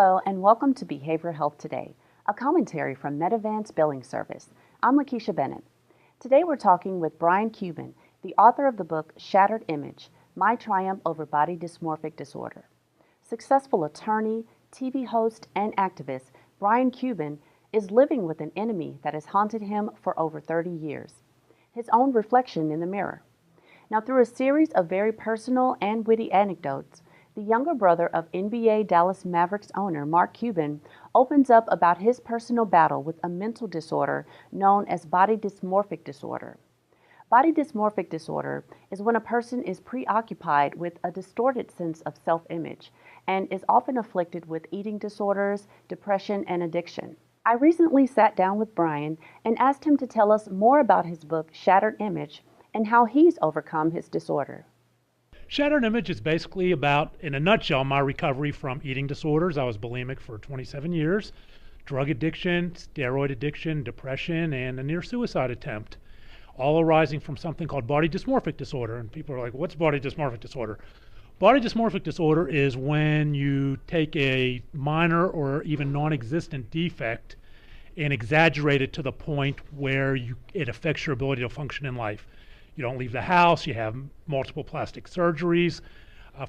Hello, and welcome to Behavioral Health Today, a commentary from Medavance Billing Service. I'm Lakeisha Bennett. Today we're talking with Brian Cuban, the author of the book Shattered Image: My Triumph Over Body Dysmorphic Disorder. Successful attorney, TV host, and activist, Brian Cuban is living with an enemy that has haunted him for over 30 years, his own reflection in the mirror. Now, through a series of very personal and witty anecdotes, the younger brother of NBA Dallas Mavericks owner Mark Cuban opens up about his personal battle with a mental disorder known as body dysmorphic disorder. Body dysmorphic disorder is when a person is preoccupied with a distorted sense of self-image and is often afflicted with eating disorders, depression, and addiction. I recently sat down with Brian and asked him to tell us more about his book Shattered Image and how he's overcome his disorder. Shattered Image is basically about, in a nutshell, my recovery from eating disorders. I was bulimic for 27 years, drug addiction, steroid addiction, depression, and a near suicide attempt, all arising from something called body dysmorphic disorder. And people are like, what's body dysmorphic disorder? Body dysmorphic disorder is when you take a minor or even non-existent defect and exaggerate it to the point where it affects your ability to function in life. You don't leave the house, you have multiple plastic surgeries.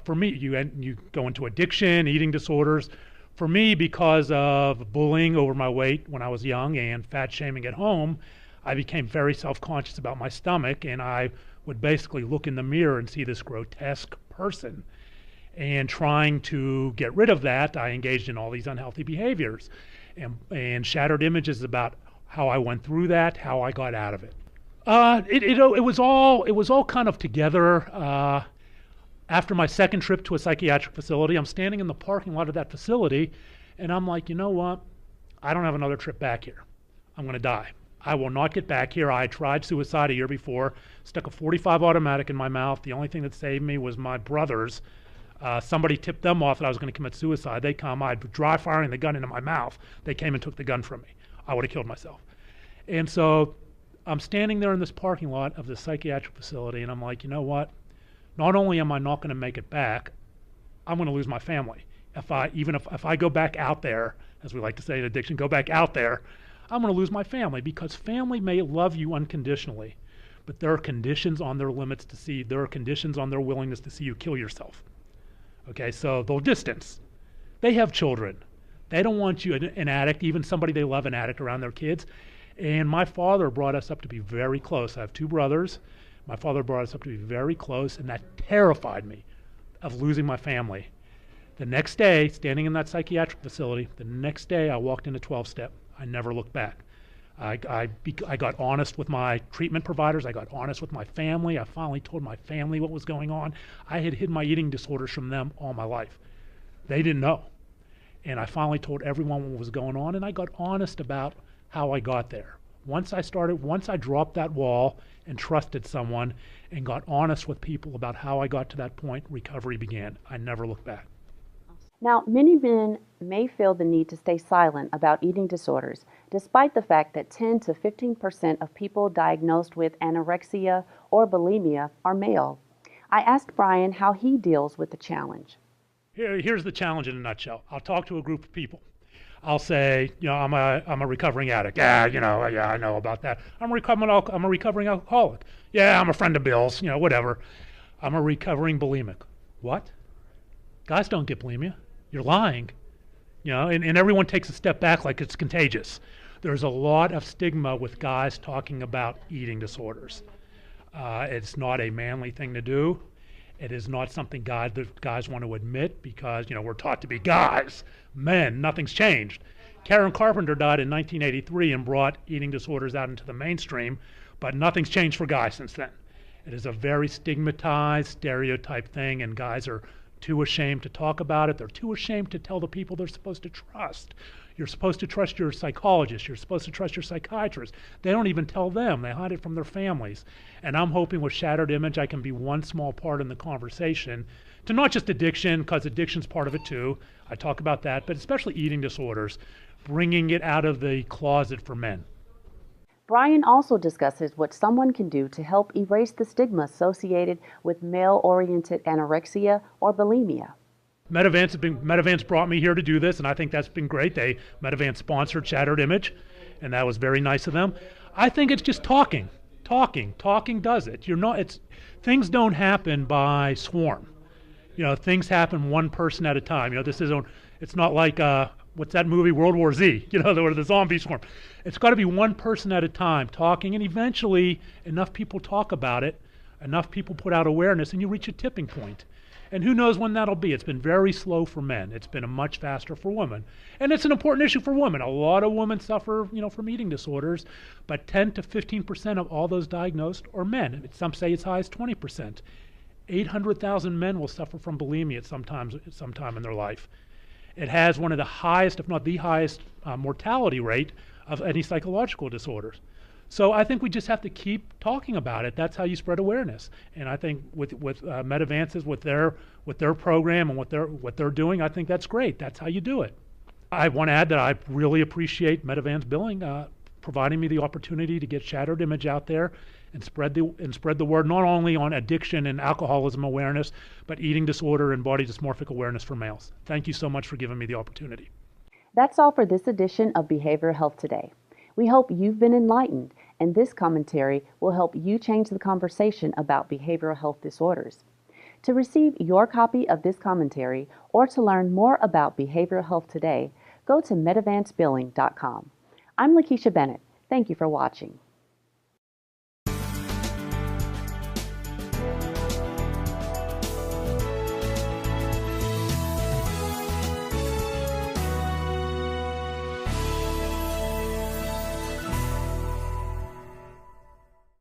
For me, you go into addiction, eating disorders. For me, because of bullying over my weight when I was young and fat shaming at home, I became very self-conscious about my stomach, and I would basically look in the mirror and see this grotesque person. And trying to get rid of that, I engaged in all these unhealthy behaviors. And Shattered Image is about how I went through that, how I got out of it. It was all kind of together. After my second trip to a psychiatric facility, I'm standing in the parking lot of that facility, and I'm like, you know what? I don't have another trip back here. I'm going to die. I will not get back here. I tried suicide a year before, stuck a .45 automatic in my mouth. The only thing that saved me was my brothers. Somebody tipped them off that I was going to commit suicide. They come, I'd dry firing the gun into my mouth. They came and took the gun from me. I would have killed myself. And so I'm standing there in this parking lot of the psychiatric facility, and I'm like, you know what? Not only am I not going to make it back, I'm going to lose my family. If I go back out there, as we like to say in addiction, go back out there, I'm going to lose my family, because family may love you unconditionally, but there are conditions on their limits there are conditions on their willingness to see you kill yourself. Okay, so they'll distance. They have children. They don't want you, an addict, even somebody they love, an addict around their kids. And my father brought us up to be very close. I have two brothers. My father brought us up to be very close, and that terrified me of losing my family. The next day, standing in that psychiatric facility, I walked into 12-step. I never looked back. I got honest with my treatment providers. I got honest with my family. I finally told my family what was going on. I had hid my eating disorders from them all my life. They didn't know. And I finally told everyone what was going on, and I got honest about how I got there. Once I dropped that wall and trusted someone and got honest with people about how I got to that point, recovery began. I never looked back. Now, many men may feel the need to stay silent about eating disorders, despite the fact that 10 to 15% of people diagnosed with anorexia or bulimia are male. I asked Brian how he deals with the challenge. Here's the challenge in a nutshell. I'll talk to a group of people. I'll say, I'm a recovering addict. Yeah, I know about that. I'm a recovering alcoholic. Yeah, I'm a friend of Bill's, whatever. I'm a recovering bulimic. What? Guys don't get bulimia. You're lying. And everyone takes a step back like it's contagious. There's a lot of stigma with guys talking about eating disorders. It's not a manly thing to do. It is not something guys want to admit, because, we're taught to be guys, men. Nothing's changed. Karen Carpenter died in 1983 and brought eating disorders out into the mainstream, but nothing's changed for guys since then. It is a very stigmatized, stereotype thing, and guys are too ashamed to talk about it. They're too ashamed to tell the people they're supposed to trust. You're supposed to trust your psychologist. You're supposed to trust your psychiatrist. They don't even tell them. They hide it from their families. And I'm hoping with Shattered Image I can be one small part in the conversation to not just addiction, because addiction's part of it too. I talk about that, but especially eating disorders, bringing it out of the closet for men. Brian also discusses what someone can do to help erase the stigma associated with male-oriented anorexia or bulimia. Metavance brought me here to do this, and I think that's been great. Metavance sponsored Shattered Image, and that was very nice of them. I think it's just talking does it. Things don't happen by swarm. Things happen one person at a time. It's not like what's that movie, World War Z? Where the zombies swarm. It's got to be one person at a time talking, and eventually enough people talk about it, enough people put out awareness, and you reach a tipping point. And who knows when that'll be? It's been very slow for men. It's been much faster for women. And it's an important issue for women. A lot of women suffer, from eating disorders, but 10 to 15% of all those diagnosed are men. Some say as high as 20%. 800,000 men will suffer from bulimia at some time in their life. It has one of the highest, if not the highest, mortality rate of any psychological disorders. So I think we just have to keep talking about it. That's how you spread awareness. And I think with Metavances, with their program and what they're doing, I think that's great. That's how you do it. I want to add that I really appreciate Metavance Billing providing me the opportunity to get Shattered Image out there and spread the word not only on addiction and alcoholism awareness, but eating disorder and body dysmorphic awareness for males. Thank you so much for giving me the opportunity. That's all for this edition of Behavioral Health Today. We hope you've been enlightened, and this commentary will help you change the conversation about behavioral health disorders. To receive your copy of this commentary or to learn more about behavioral health today, go to metavancebilling.com. I'm Lakeisha Bennett. Thank you for watching.